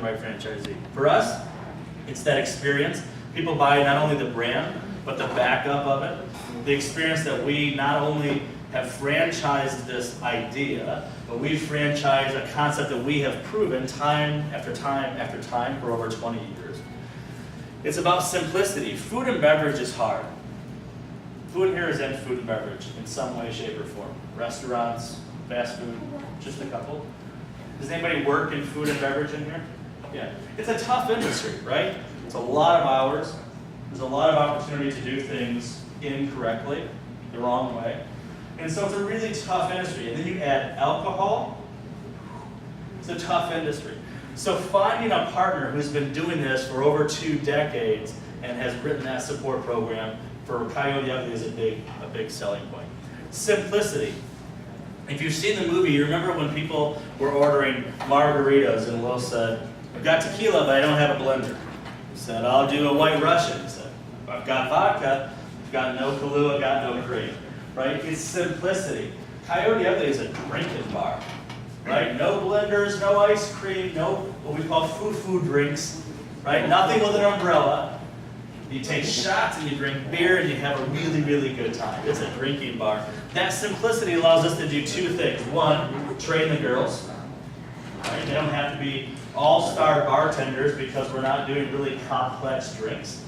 the right franchisee. For us, it's that experience. People buy not only the brand, but the backup of it. The experience that we not only have franchised this idea, but we franchise a concept that we have proven time after time after time for over 20 years. It's about simplicity. Food and beverage is hard. Food here is in food and beverage in some way, shape, or form. Restaurants, fast food, just a couple. Does anybody work in food and beverage in here? Yeah. It's a tough industry, right? It's a lot of hours. There's a lot of opportunity to do things incorrectly, the wrong way. And so it's a really tough industry. And then you add alcohol. It's a tough industry. So finding a partner who's been doing this for over 2 decades and has written that support program for Coyote is a big selling point. Simplicity. If you've seen the movie, you remember when people were ordering margaritas and Will said, I've got tequila, but I don't have a blender. He said, I'll do a white Russian. He said, I've got vodka, I've got no Kahlua, got no cream. Right? It's simplicity. Coyote is a drinking bar. Right? No blenders, no ice cream, no what we call food drinks. Right? Nothing with an umbrella. You take shots and you drink beer and you have a really, really good time. It's a drinking bar. That simplicity allows us to do 2 things. One, train the girls. Right? They don't have to be all-star bartenders because we're not doing really complex drinks.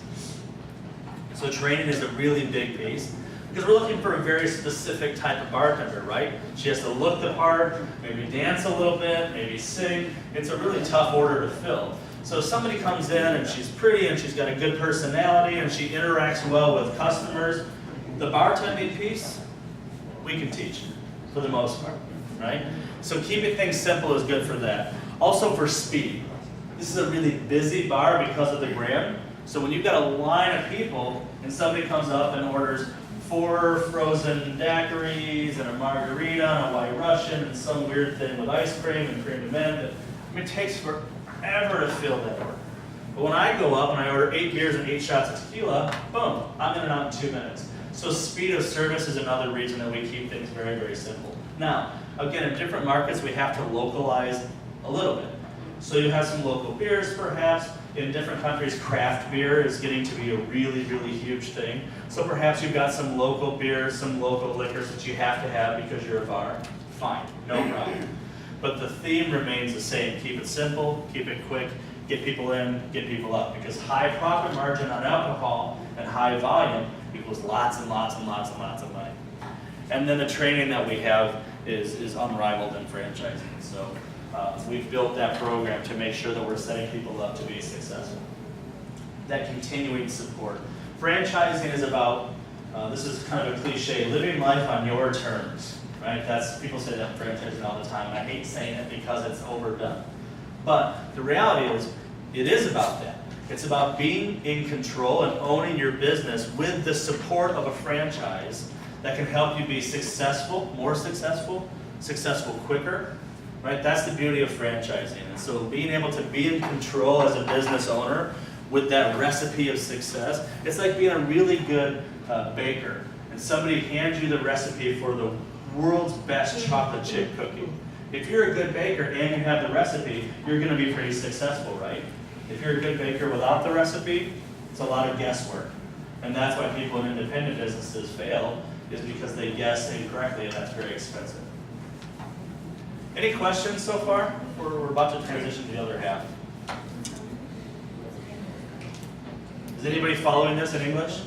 So training is a really big piece. Because we're looking for a very specific type of bartender, right? She has to look the part, maybe dance a little bit, maybe sing. It's a really tough order to fill. So if somebody comes in and she's pretty and she's got a good personality and she interacts well with customers, the bartending piece, we can teach for the most part, right? So keeping things simple is good for that. Also for speed. This is a really busy bar because of the brand. So when you've got a line of people and somebody comes up and orders 4 frozen daiquiris and a margarita and a white Russian and some weird thing with ice cream and cream de menthe, it takes forever to fill that order. But when I go up and I order 8 beers and 8 shots of tequila, boom, I'm in and out in 2 minutes. So speed of service is another reason that we keep things very, very simple. Now, again, in different markets, we have to localize a little bit. So you have some local beers, perhaps. In different countries, craft beer is getting to be a really, really huge thing. So perhaps you've got some local beers, some local liquors that you have to have because you're a bar. Fine, no problem. But the theme remains the same. Keep it simple, keep it quick, get people in, get people up. Because high profit margin on alcohol and high volume equals lots and lots and lots and lots of money. And then the training that we have is unrivaled in franchising. So we've built that program to make sure that we're setting people up to be successful. That continuing support. Franchising is about, this is kind of a cliche, living life on your terms, right? People say that in franchising all the time, and I hate saying it because it's overdone. But the reality is, it is about that. It's about being in control and owning your business with the support of a franchise that can help you be successful, more successful, successful quicker. Right? That's the beauty of franchising. And so being able to be in control as a business owner with that recipe of success, it's like being a really good baker. And somebody hands you the recipe for the world's best chocolate chip cookie. If you're a good baker and you have the recipe, you're going to be pretty successful, right? If you're a good baker without the recipe, it's a lot of guesswork. And that's why people in independent businesses fail, is because they guess incorrectly, and that's very expensive. Any questions so far? We're about to transition to the other half. Is anybody following this in English?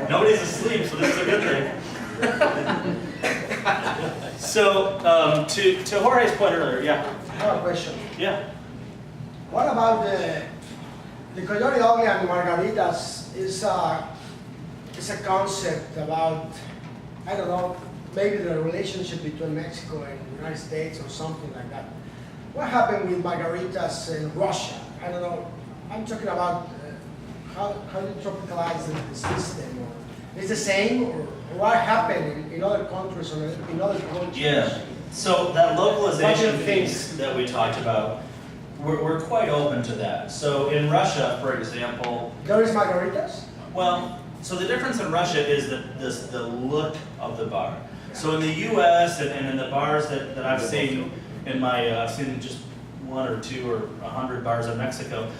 Nobody's asleep, so this is a good thing. So, to Jorge's point earlier, yeah? I have a question. Yeah. What about the Coyote Ugly and Margaritas is a concept about, I don't know, maybe the relationship between Mexico and the United States or something like that. What happened with margaritas in Russia? I don't know. I'm talking about how you tropicalize the system. Or is the same, or what happened in other countries or in other cultures? Yeah. So that localization piece that we talked about, we're quite open to that. So in Russia, for example, there is margaritas? Well, so the difference in Russia is the look of the bar. So in the U.S. and in the bars that I've seen in my, I've seen just 1 or 2 or 100 bars in Mexico,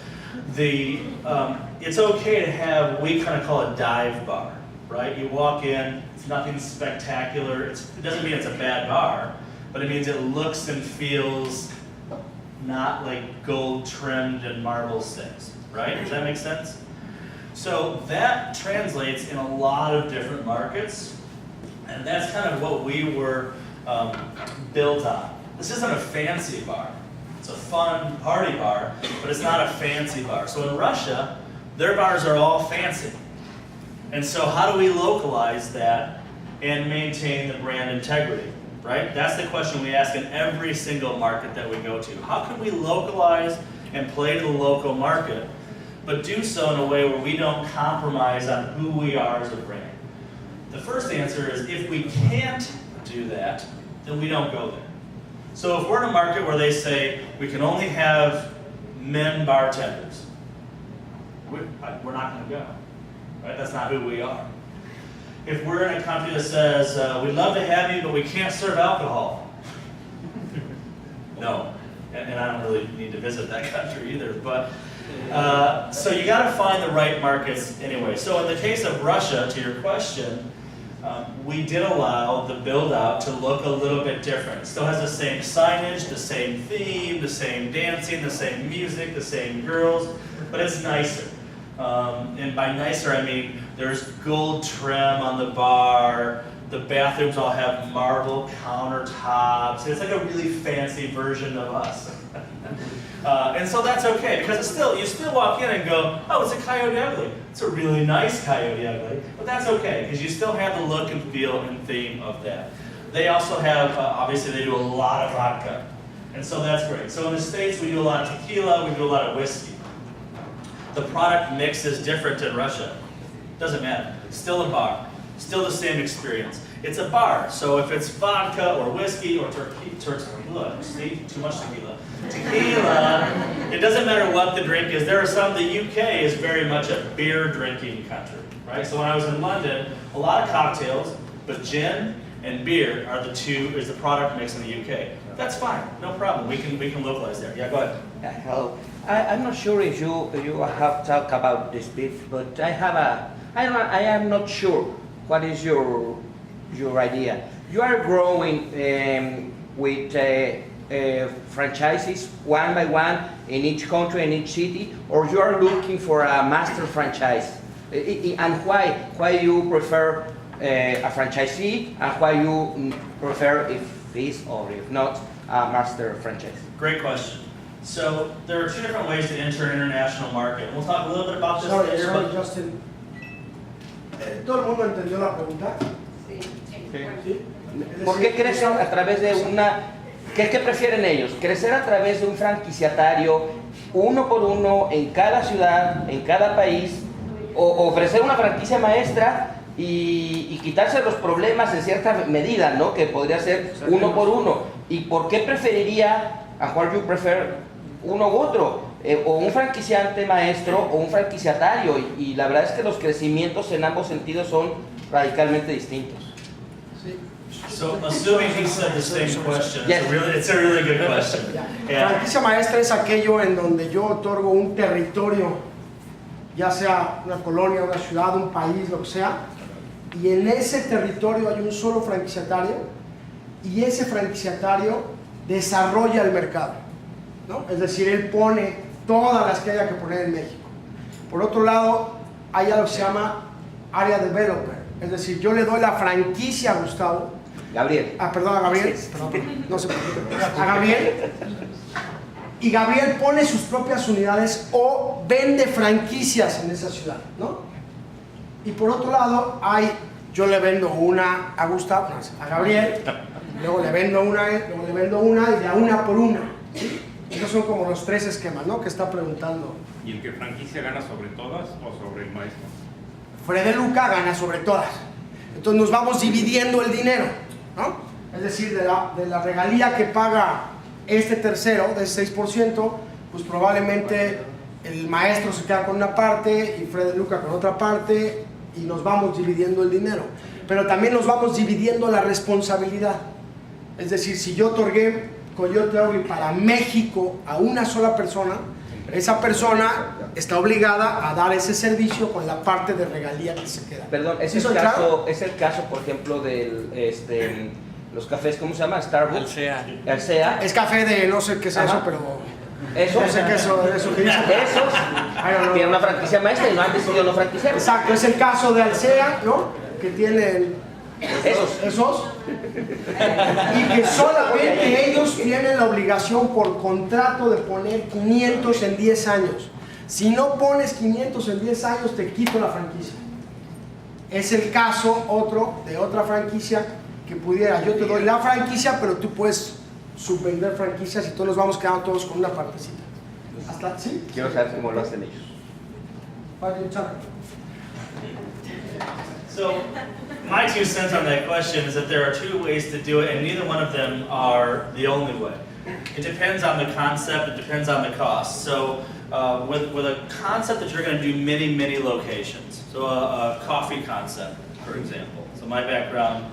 it's okay to have, we kind of call it dive bar, right? You walk in, it's nothing spectacular, it doesn't mean it's a bad bar, but it means it looks and feels not like gold trimmed and marble things, right? Does that make sense? So that translates in a lot of different markets, and that's kind of what we were built on. This isn't a fancy bar. It's a fun party bar, but it's not a fancy bar. So in Russia, their bars are all fancy. And so how do we localize that and maintain the brand integrity, right? That's the question we ask in every single market that we go to. How can we localize and play to the local market, but do so in a way where we don't compromise on who we are as a brand? The first answer is if we can't do that, then we don't go there. So if we're in a market where they say we can only have men bartenders, we're not going to go, right? That's not who we are. If we're in a country that says we'd love to have you, but we can't serve alcohol, no. And I don't really need to visit that country either. But so you got to find the right markets anyway. So in the case of Russia, to your question, we did allow the build out to look a little bit different. It still has the same signage, the same theme, the same dancing, the same music, the same girls, but it's nicer. And by nicer, I mean there's gold trim on the bar, the bathrooms all have marble countertops. It's like a really fancy version of us. And so that's okay, because it's still, you still walk in and go, oh, it's a Coyote Ugly. It's a really nice Coyote Ugly, but that's okay, because you still have the look and feel and theme of that. They also have, obviously they do a lot of vodka, and so that's great. So in the States, we do a lot of tequila, we do a lot of whiskey. The product mix is different in Russia. Doesn't matter. Still a bar. Still the same experience. It's a bar, so if it's vodka or whiskey or tequila, see, too much tequila. Tequila, it doesn't matter what the drink is. There are some, the UK is very much a beer drinking country, right? So when I was in London, a lot of cocktails, but gin and beer are the two, is the product mix in the UK. That's fine, no problem. We can localize there. Yeah, go ahead. Hello. I'm not sure if you have talked about this bit, but I am not sure what is your idea. You are growing with franchises one by one in each country, in each city, or you are looking for a master franchise? And why you prefer a franchisee, and why you prefer, if this or if not, a master franchise? Great question. So there are two different ways to enter an international market. We'll talk a little bit about this Sorry, later, but Justin. ¿Todo el mundo entendió la pregunta? Sí. ¿Por qué crecer a través de una... ¿Qué prefieren ellos? ¿Crecer a través de un franquiciatario, uno por uno, en cada ciudad, en cada país? ¿O ofrecer una franquicia maestra y quitarse los problemas en cierta medida, ¿no? Que podría ser uno por uno? ¿Y por qué preferiría, a what you prefer, uno u otro? O un franquiciante maestro o un franquiciatario, y la verdad es que los crecimientos en ambos sentidos son radicalmente distintos. Sí. so assuming he said the same question, Yes. it's a really good question. Yeah. Franquicia maestra es aquello en donde yo otorgo un territorio, ya sea una colonia, una ciudad, un país, lo que sea, y en ese territorio hay un solo franquiciatario, y ese franquiciatario desarrolla el mercado, ¿no? Es decir, él pone todas las que haya que poner en México. Por otro lado, hay algo que se llama área developer, es decir, yo le doy la franquicia a Gustavo, Gabriel. perdón, a Gabriel, perdón, no se preocupe, a Gabriel, y Gabriel pone sus propias unidades o vende franquicias en esa ciudad, ¿no? Y por otro lado, yo le vendo una a Gustavo, a Gabriel, luego le vendo una a él, luego le vendo una y de a una por una, ¿sí? Esos son como los tres esquemas, ¿no? Que está preguntando. ¿Y el que franquicia gana sobre todas o sobre el maestro? Freddy Luca gana sobre todas. Entonces nos vamos dividiendo el dinero, ¿no? Es decir, de la regalía que paga este tercero, de ese 6%, pues probablemente el maestro se queda con una parte y Freddy Luca con otra parte, y nos vamos dividiendo el dinero. Pero también nos vamos dividiendo la responsabilidad. Es decir, si yo otorgué Coyote Ugly para México a una sola persona, esa persona está obligada a dar ese servicio con la parte de regalía que se queda. Perdón, es el caso, por ejemplo, de los cafés, ¿cómo se llama? Starbucks. Alsea. Es café de no sé qué es eso, pero Eso. no sé qué es eso que dice. Esos tienen una franquicia maestra y no han decidido no franquiciar. Exacto, es el caso de Alsea, ¿no? Que tienen esos y que solamente ellos tienen la obligación por contrato de poner 500 en 10 años. Si no pones 500 en 10 años, te quito la franquicia. Es el caso de otra franquicia que pudiera, yo te doy la franquicia, pero tú puedes subvender franquicias y todos nos vamos quedando todos con una partecita. ¿Hasta? ¿Sí? Quiero saber cómo lo hacen ellos. So, my 2 cents on that question is that there are 2 ways to do it, and neither one of them are the only way. It depends on the concept, it depends on the cost. So, with a concept that you're going to do many locations, so a coffee concept, for example. So my background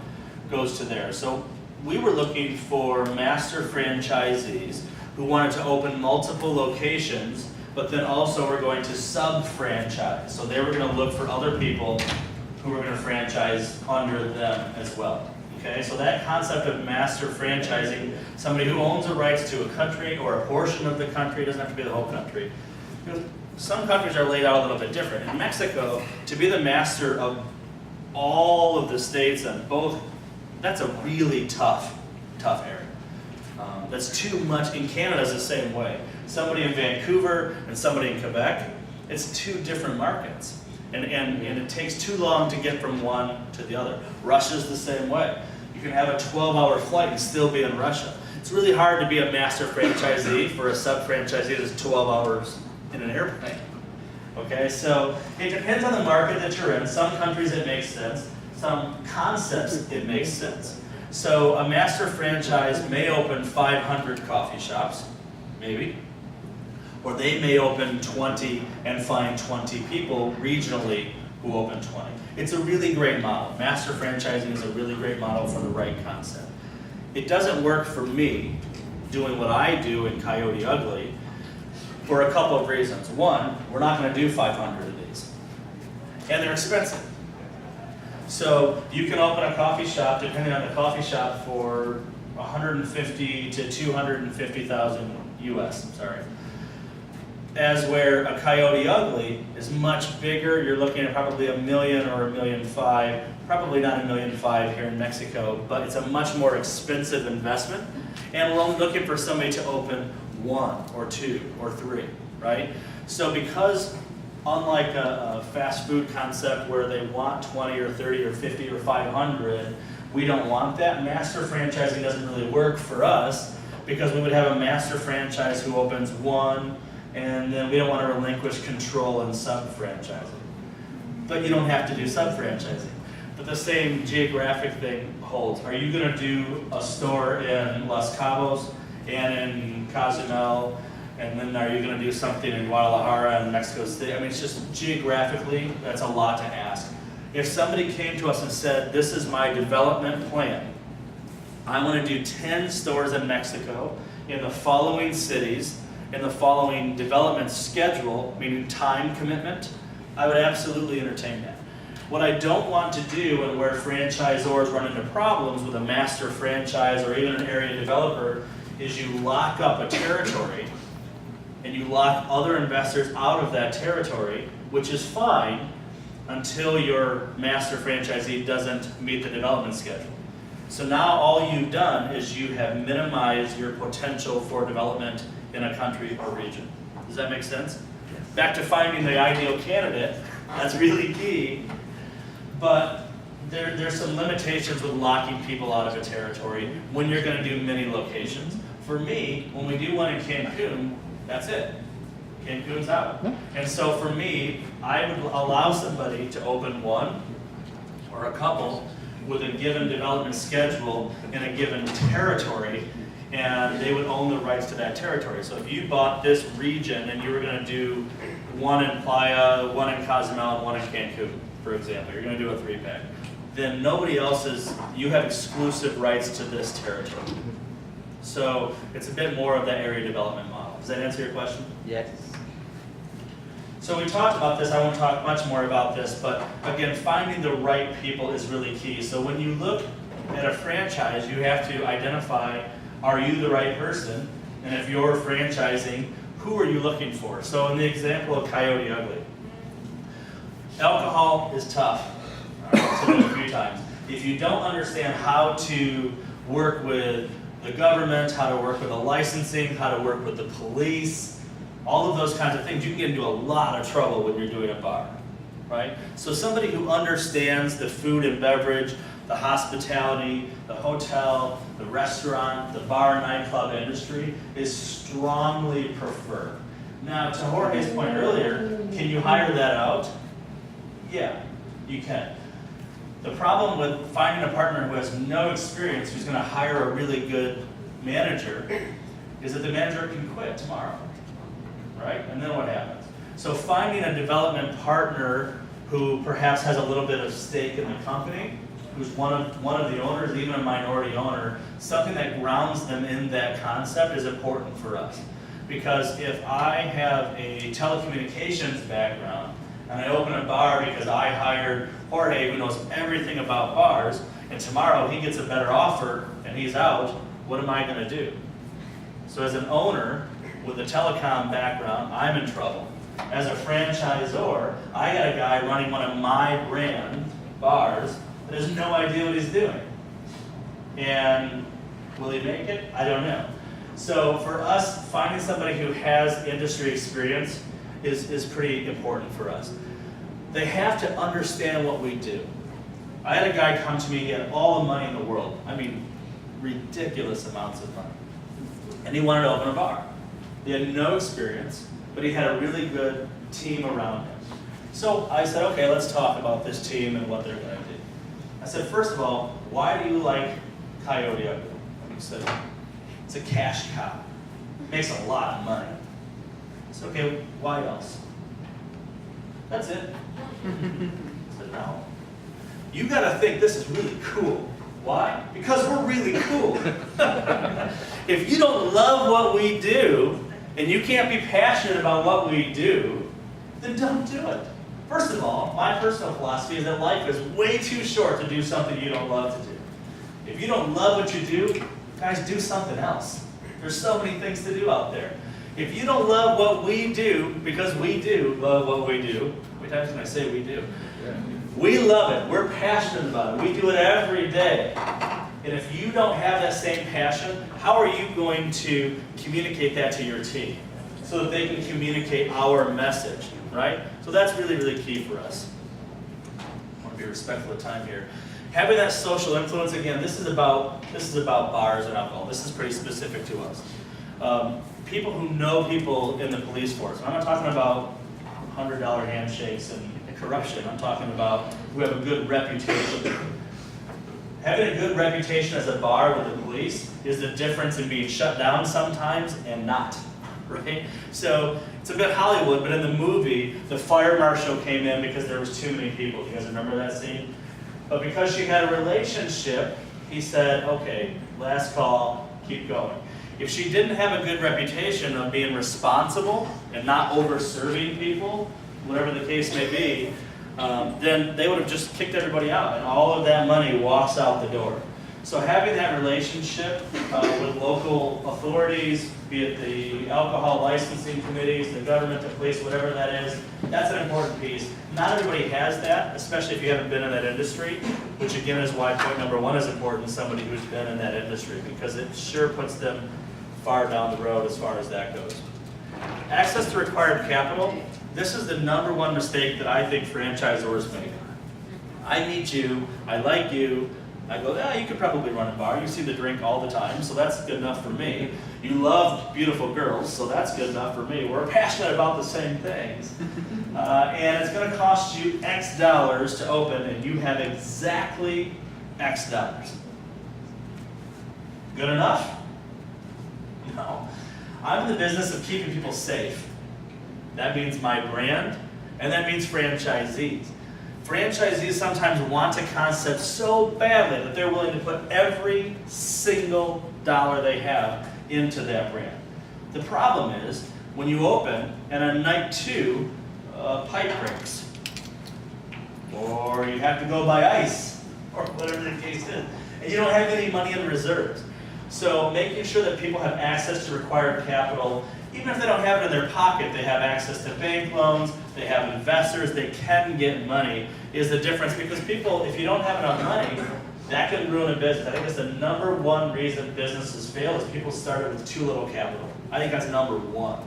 goes to there. So we were looking for master franchisees who wanted to open multiple locations, but then also were going to sub-franchise. So they were going to look for other people who were going to franchise under them as well. Okay, so that concept of master franchising, somebody who owns the rights to a country or a portion of the country, it doesn't have to be the whole country. Because some countries are laid out a little bit different. In Mexico, to be the master of all of the states and both, that's a really tough area. That's too much. In Canada, it's the same way. Somebody in Vancouver and somebody in Quebec, it's 2 different markets. And it takes too long to get from one to the other. Russia's the same way. You can have a 12-hour flight and still be in Russia. It's really hard to be a master franchisee for a sub-franchisee that's 12 hours in an airplane. Okay, so it depends on the market that you're in. Some countries it makes sense. Some concepts it makes sense. So a master franchise may open 500 coffee shops, maybe. Or they may open 20 and find 20 people regionally who open 20. It's a really great model. Master franchising is a really great model for the right concept. It doesn't work for me doing what I do in Coyote Ugly for a couple of reasons. One, we're not going to do 500 of these. And they're expensive. So you can open a coffee shop, depending on the coffee shop, for 150 to 250,000 US, as where a Coyote Ugly is much bigger. You're looking at probably $1 million or $1.5 million, probably not $1.5 million here in Mexico, but it's a much more expensive investment. And we're only looking for somebody to open 1 or 2 or 3, right? So because unlike a fast food concept where they want 20 or 30 or 50 or 500, we don't want that. Master franchising doesn't really work for us because we would have a master franchise who opens 1, and then we don't want to relinquish control in sub-franchising. But you don't have to do sub-franchising. But the same geographic thing holds. Are you going to do a store in Los Cabos and in Cozumel, and then are you going to do something in Guadalajara and Mexico City? I mean, it's just geographically, that's a lot to ask. If somebody came to us and said, this is my development plan, I want to do 10 stores in Mexico in the following cities, in the following development schedule, meaning time commitment, I would absolutely entertain that. What I don't want to do, and where franchisors run into problems with a master franchise or even an area developer, is you lock up a territory and you lock other investors out of that territory, which is fine until your master franchisee doesn't meet the development schedule. So now all you've done is you have minimized your potential for development in a country or region. Does that make sense? Yes. Back to finding the ideal candidate, that's really key, but there's some limitations with locking people out of a territory when you're going to do many locations. For me, when we do one in Cancun, that's it. Cancun's out. And so for me, I would allow somebody to open 1 or a couple with a given development schedule in a given territory, and they would own the rights to that territory. So if you bought this region and you were going to do 1 in Playa, 1 in Cozumel, and 1 in Cancun, for example, you're going to do a 3-pack, then nobody else you have exclusive rights to this territory. So it's a bit more of that area development model. Does that answer your question? Yes. So we talked about this, I won't talk much more about this, but again, finding the right people is really key. So when you look at a franchise, you have to identify, are you the right person? And if you're franchising, who are you looking for? So in the example of Coyote Ugly, alcohol is tough. I've said it a few times. If you don't understand how to work with the government, how to work with the licensing, how to work with the police, all of those kinds of things, you can get into a lot of trouble when you're doing a bar, right? So somebody who understands the food and beverage, the hospitality, the hotel, the restaurant, the bar, nightclub industry is strongly preferred. Now, to Jorge's point earlier, can you hire that out? Yeah, you can. The problem with finding a partner who has no experience, who's going to hire a really good manager, is that the manager can quit tomorrow, right? And then what happens? So finding a development partner who perhaps has a little bit of stake in the company, who's one of the owners, even a minority owner, something that grounds them in that concept is important for us. Because if I have a telecommunications background, and I open a bar because I hired Jorge, who knows everything about bars, and tomorrow he gets a better offer and he's out, what am I going to do? So as an owner with a telecom background, I'm in trouble. As a franchisor, I got a guy running one of my brand bars that has no idea what he's doing. And will he make it? I don't know. So for us, finding somebody who has industry experience is pretty important for us. They have to understand what we do. I had a guy come to me, he had all the money in the world. I mean, ridiculous amounts of money. And he wanted to open a bar. He had no experience, but he had a really good team around him. So I said, okay, let's talk about this team and what they're going to do. I said, first of all, why do you like Coyote Ugly? He said, it's a cash cow. It makes a lot of money. I said, okay, why else? That's it. I said, no. You got to think this is really cool. Why? Because we're really cool. If you don't love what we do, and you can't be passionate about what we do, then don't do it. First of all, my personal philosophy is that life is way too short to do something you don't love to do. If you don't love what you do, guys, do something else. There's so many things to do out there. If you don't love what we do, because we do love what we do, how many times can I say we do? We love it. We're passionate about it. We do it every day. And if you don't have that same passion, how are you going to communicate that to your team so that they can communicate our message, right? So that's really, really key for us. I want to be respectful of time here. Having that social influence, again, this is about bars and alcohol. This is pretty specific to us. People who know people in the police force. I'm not talking about $100 handshakes and corruption. I'm talking about who have a good reputation. Having a good reputation as a bar with the police is the difference in being shut down sometimes and not, right? So it's a bit Hollywood, but in the movie, the fire marshal came in because there was too many people. You guys remember that scene? But because she had a relationship, he said, okay, last call, keep going. If she didn't have a good reputation of being responsible and not over-serving people, whatever the case may be, then they would have just kicked everybody out, and all of that money walks out the door. So having that relationship with local authorities, be it the alcohol licensing committees, the government, the police, whatever that is, that's an important piece. Not everybody has that, especially if you haven't been in that industry, which again is why point number one is important, somebody who's been in that industry, because it sure puts them far down the road as far as that goes. Access to required capital. This is the number one mistake that I think franchisors make. I meet you, I like you, I go, yeah, you could probably run a bar, you see the drink all the time, so that's good enough for me. You love beautiful girls, so that's good enough for me. We're passionate about the same things. And it's going to cost you X dollars to open, and you have exactly X dollars. Good enough? No. I'm in the business of keeping people safe. That means my brand, and that means franchisees. Franchisees sometimes want a concept so badly that they're willing to put every single dollar they have into that brand. The problem is, when you open and on night 2, a pipe breaks, or you have to go buy ice, or whatever the case is, and you don't have any money in reserves. So making sure that people have access to required capital, even if they don't have it in their pocket, they have access to bank loans, they have investors, they can get money, is the difference. Because people, if you don't have enough money, that can ruin a business. I think it's the #1 reason businesses fail is people started with too little capital. I think that's #1,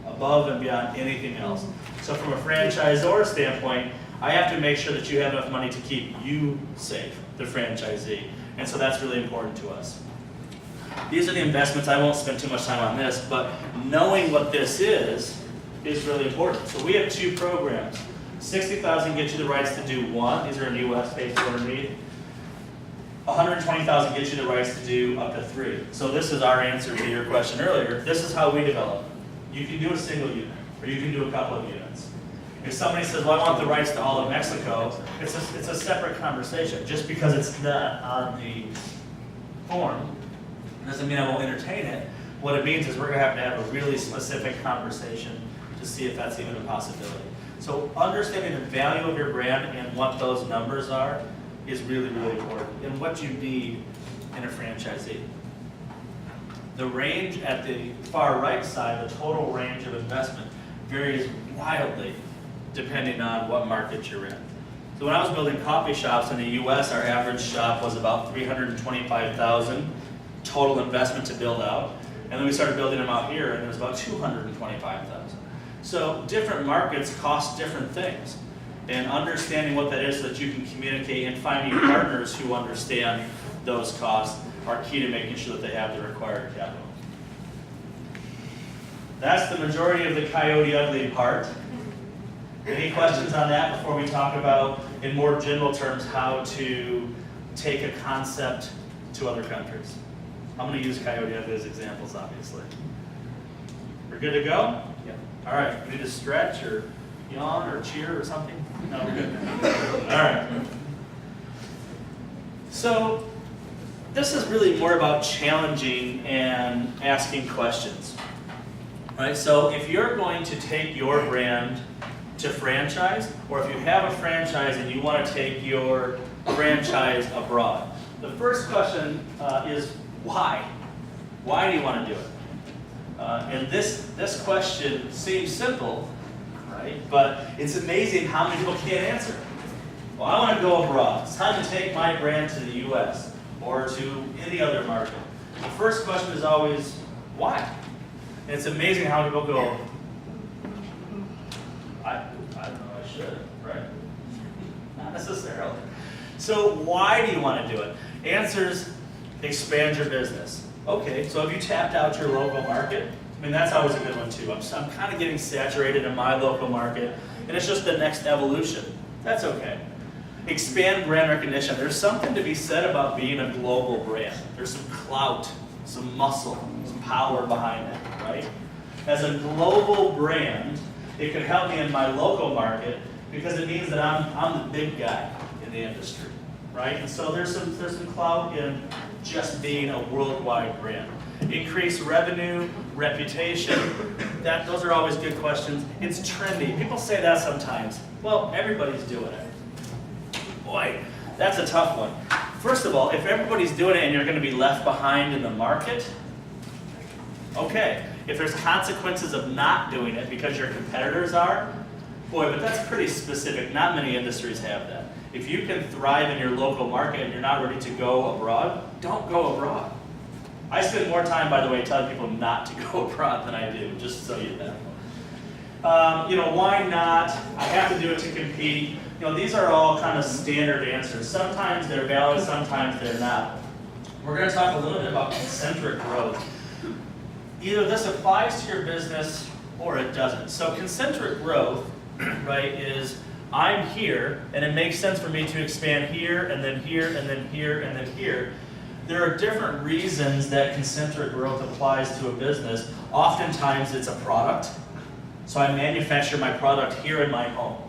above and beyond anything else. So from a franchisor standpoint, I have to make sure that you have enough money to keep you safe, the franchisee. And so that's really important to us. These are the investments. I won't spend too much time on this, but knowing what this is really important. So we have 2 programs. $60,000 gets you the rights to do 1. These are in US based on read. $120,000 gets you the rights to do up to 3. So this is our answer to your question earlier. This is how we develop. You can do a single unit, or you can do a couple of units. If somebody says, well, I want the rights to all of Mexico, it's a separate conversation. Just because it's not on the form doesn't mean I won't entertain it. What it means is we're going to have a really specific conversation to see if that's even a possibility. So understanding the value of your brand and what those numbers are is really, really important, and what you need in a franchisee. The range at the far right side, the total range of investment, varies wildly depending on what market you're in. So when I was building coffee shops in the US, our average shop was about $325,000 total investment to build out. And then we started building them out here, and it was about $225,000. So different markets cost different things. And understanding what that is so that you can communicate and finding partners who understand those costs are key to making sure that they have the required capital. That's the majority of the Coyote Ugly part. Any questions on that before we talk about, in more general terms, how to take a concept to other countries? I'm going to use Coyote Ugly as examples, obviously. We're good to go? Yeah. All right, we need to stretch or yawn or cheer or something? No, we're good. All right. So this is really more about challenging and asking questions. All right, so if you're going to take your brand to franchise, or if you have a franchise and you want to take your franchise abroad, the first question is why? Why do you want to do it? And this question seems simple, right? But it's amazing how many people can't answer it. Well, I want to go abroad. It's time to take my brand to the US or to any other market. The first question is always, why? And it's amazing how people go, I don't know, I should, right? Not necessarily. So why do you want to do it? Answers, expand your business. Okay, so have you tapped out your local market? I mean, that's always a good one too. I'm kind of getting saturated in my local market, and it's just the next evolution. That's okay. Expand brand recognition. There's something to be said about being a global brand. There's some clout, some muscle, some power behind it, right? As a global brand, it can help me in my local market because it means that I'm the big guy in the industry, right? And so there's some clout in just being a worldwide brand. Increase revenue, reputation, those are always good questions. It's trendy. People say that sometimes. Well, everybody's doing it. Boy, that's a tough one. First of all, if everybody's doing it and you're going to be left behind in the market, okay. If there's consequences of not doing it because your competitors are, boy, but that's pretty specific. Not many industries have that. If you can thrive in your local market and you're not ready to go abroad, don't go abroad. I spend more time, by the way, telling people not to go abroad than I do, just so you know. Why not? I have to do it to compete. These are all kind of standard answers. Sometimes they're valid, sometimes they're not. We're going to talk a little bit about concentric growth. Either this applies to your business or it doesn't. So concentric growth, right, is I'm here, and it makes sense for me to expand here, and then here, and then here, and then here. There are different reasons that concentric growth applies to a business. Oftentimes it's a product. So I manufacture my product here in my home.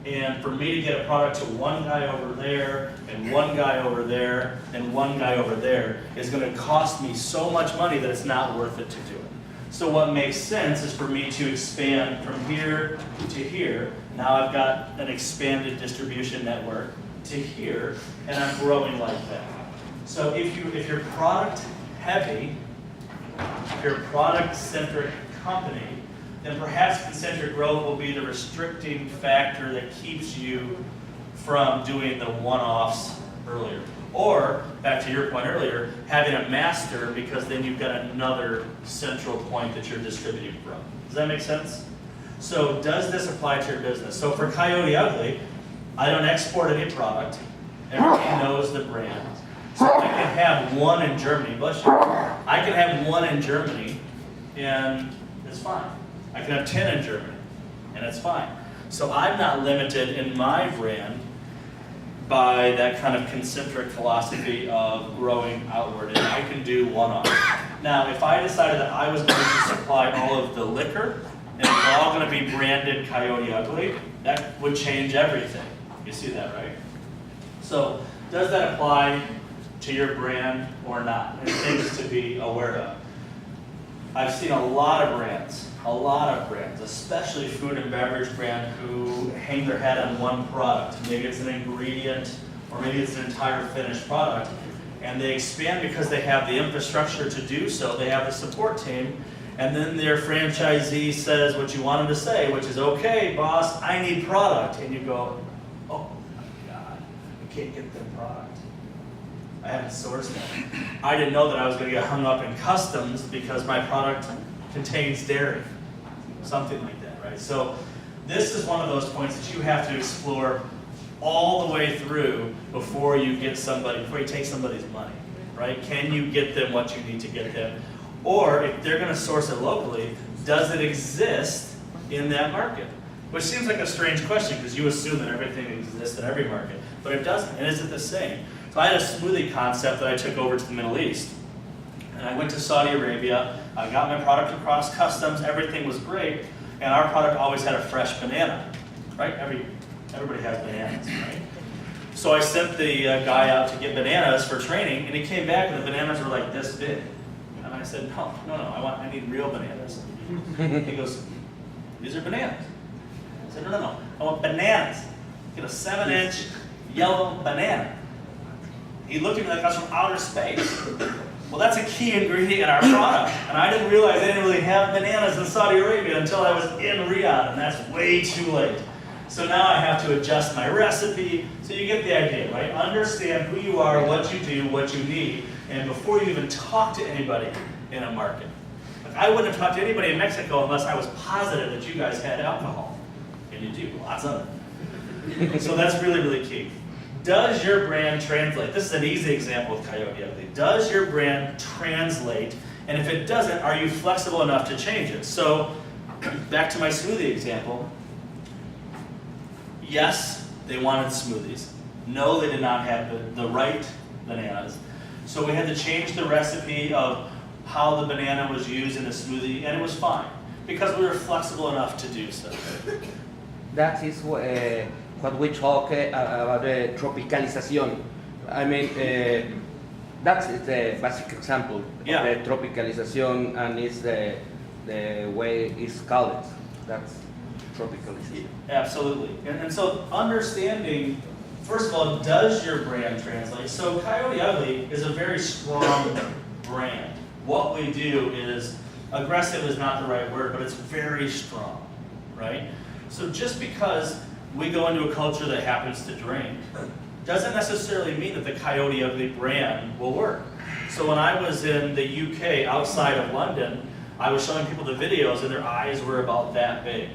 And for me to get a product to one guy over there, and one guy over there, and one guy over there is going to cost me so much money that it's not worth it to do it. So what makes sense is for me to expand from here to here. Now I've got an expanded distribution network to here, and I'm growing like that. So if you're product heavy, if you're a product-centric company, then perhaps concentric growth will be the restricting factor that keeps you from doing the one-offs earlier. Or, back to your point earlier, having a master, because then you've got another central point that you're distributing from. Does that make sense? So does this apply to your business? So for Coyote Ugly, I don't export any product. Everybody knows the brand. So I can have one in Germany, bless you. I can have one in Germany, and it's fine. I can have 10 in Germany, and it's fine. So I'm not limited in my brand by that kind of concentric philosophy of growing outward, and I can do one-off. Now, if I decided that I was going to supply all of the liquor, and it's all going to be branded Coyote Ugly, that would change everything. You see that, right? So, does that apply to your brand or not? And things to be aware of. I've seen a lot of brands, especially food and beverage brand, who hang their hat on one product. Maybe it's an ingredient, or maybe it's an entire finished product, and they expand because they have the infrastructure to do so. They have the support team, and then their franchisee says what you want them to say, which is, okay, boss, I need product. And you go, oh my God, I can't get them product. I haven't sourced it. I didn't know that I was going to get hung up in customs because my product contains dairy. Something like that, right? So this is one of those points that you have to explore all the way through before you get somebody, before you take somebody's money, right? Can you get them what you need to get them? Or if they're going to source it locally, does it exist in that market? Which seems like a strange question because you assume that everything exists in every market, but it doesn't. And is it the same? So I had a smoothie concept that I took over to the Middle East. And I went to Saudi Arabia, I got my product across customs, everything was great, and our product always had a fresh banana, right? Everybody has bananas, right? So I sent the guy out to get bananas for training, and he came back and the bananas were like this big. And I said, no, I need real bananas. He goes, these are bananas. I said, no, I want bananas. Get a 7-inch yellow banana. He looked at me like I was from outer space. Well, that's a key ingredient in our product. And I didn't realize they didn't really have bananas in Saudi Arabia until I was in Riyadh, and that's way too late. So now I have to adjust my recipe. So you get the idea, right? Understand who you are, what you do, what you need, and before you even talk to anybody in a market. Like, I wouldn't have talked to anybody in Mexico unless I was positive that you guys had alcohol. And you do, lots of it. So that's really, really key. Does your brand translate? This is an easy example with Coyote Ugly. Does your brand translate? And if it doesn't, are you flexible enough to change it? So, back to my smoothie example. Yes, they wanted smoothies. No, they did not have the right bananas. So we had to change the recipe of how the banana was used in the smoothie, and it was fine, because we were flexible enough to do so. That is what we talk about tropicalización. I mean, that's the basic example of the tropicalización, and it's the way it's called. That's tropicalization. Absolutely. And so understanding, first of all, does your brand translate? So Coyote Ugly is a very strong brand. What we do is, aggressive is not the right word, but it's very strong, right? So just because we go into a culture that happens to drink doesn't necessarily mean that the Coyote Ugly brand will work. So when I was in the UK, outside of London, I was showing people the videos and their eyes were about that big.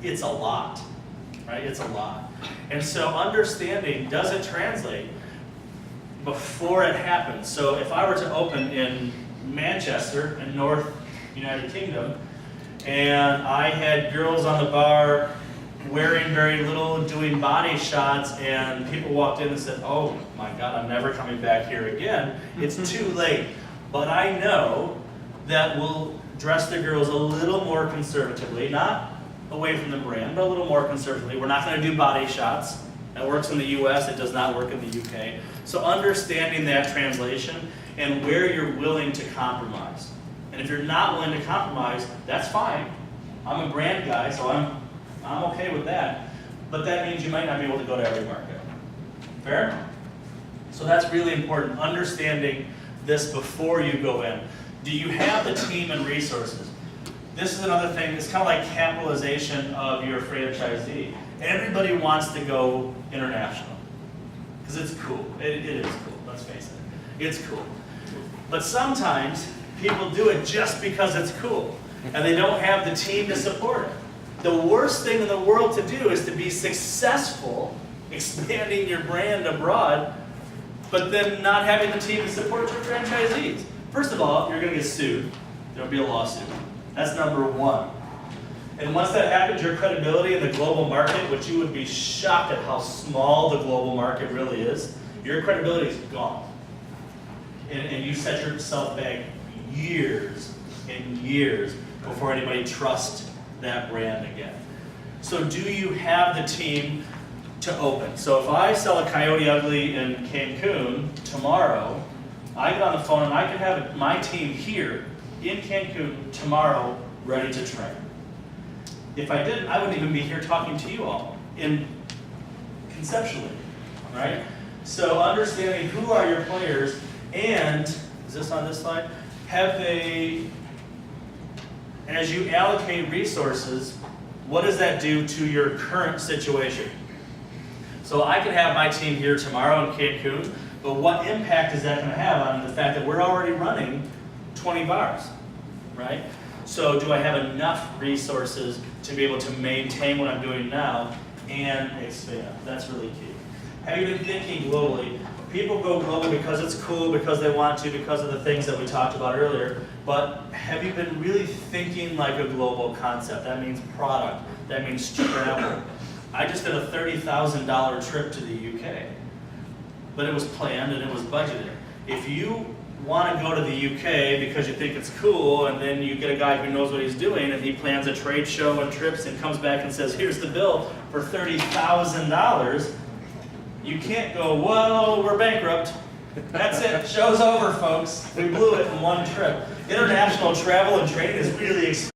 It's a lot, right? It's a lot. And so understanding, does it translate before it happens? So if I were to open in Manchester, in North United Kingdom, and I had girls on the bar wearing very little, doing body shots, and people walked in and said, oh my God, I'm never coming back here again. It's too late. But I know that we'll dress the girls a little more conservatively, not away from the brand, but a little more conservatively. We're not going to do body shots. That works in the US, it does not work in the UK. So understanding that translation and where you're willing to compromise. And if you're not willing to compromise, that's fine. I'm a brand guy, so I'm okay with that. But that means you might not be able to go to every market. Fair? So that's really important, understanding this before you go in. Do you have the team and resources? This is another thing, it's kind of like capitalization of your franchisee. Everybody wants to go international, because it's cool. It is cool, let's face it. It's cool. But sometimes people do it just because it's cool, and they don't have the team to support it. The worst thing in the world to do is to be successful expanding your brand abroad, but then not having the team to support your franchisees. First of all, you're going to get sued. There'll be a lawsuit. That's number one. And once that happens, your credibility in the global market, which you would be shocked at how small the global market really is, your credibility is gone. And you set yourself back years and years before anybody trusts that brand again. So do you have the team to open? So if I sell a Coyote Ugly in Cancun tomorrow, I get on the phone and I can have my team here in Cancun tomorrow ready to train. If I didn't, I wouldn't even be here talking to you all conceptually, right? So understanding who are your players, and, is this on this slide? Have they, as you allocate resources, what does that do to your current situation? So I can have my team here tomorrow in Cancun, but what impact is that going to have on the fact that we're already running 20 bars, right? So do I have enough resources to be able to maintain what I'm doing now and expand? That's really key. Have you been thinking globally? People go global because it's cool, because they want to, because of the things that we talked about earlier, but have you been really thinking like a global concept? That means product, that means travel. I just did a $30,000 trip to the UK, but it was planned and it was budgeted. If you want to go to the UK because you think it's cool, and then you get a guy who knows what he's doing and he plans a trade show and trips and comes back and says, here's the bill for $30,000, you can't go, whoa, we're bankrupt. That's it, show's over, folks. We blew it in one trip. International travel and training is really expensive.